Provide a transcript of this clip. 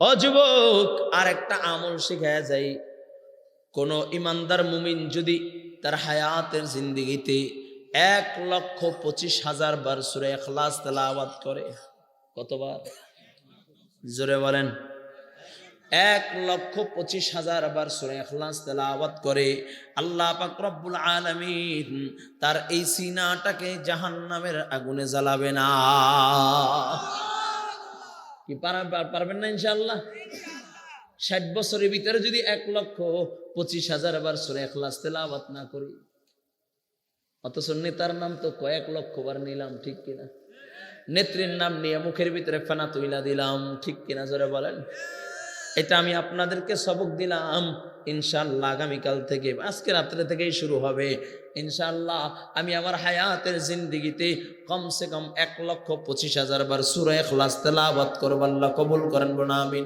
ও যুবক, আর একটা আমল শিখায়া যাই। কোন ইমানদার মুমিন যদি তার হায়াতের জিন্দেগিতে 1,25,000 বার সূরা ইখলাস তেলাওয়াত করে, কতবার? জোরে বলেন। 1,25,000 বার সূরা ইখলাস তেলাওয়াত করে, আল্লাহ পাক রব্বুল আলামিন তার এই সিনাটাকে জাহান্নামের আগুনে জ্বালাবে না। কি পারবেন না ইনশাআল্লাহ? 60 বছরের ভিতরে যদি 1,25,000 বার সূরা ইখলাস তেলাওয়াত না করি, অথচ নেতার নাম তো কয়েক লক্ষ বার নিলাম, ঠিক কিনা? নেত্রীর নাম নিয়ে মুখের ভিতরে ফেনা তুইলা দিলাম, ঠিক কিনা? জোরে বলেন। এটা আমি আপনাদেরকে সবক দিলাম। ইনশাআল্লাহ আগামীকাল থেকে, আজকে রাত্রে থেকেই শুরু হবে ইনশাআল্লাহ। আমি আমার হায়াতের জিন্দেগিতে কমসে কম 1,25,000 বার সূরা ইখলাস তেলাওয়াত করব। আল্লাহ কবুল করেন, বলুন আমিন।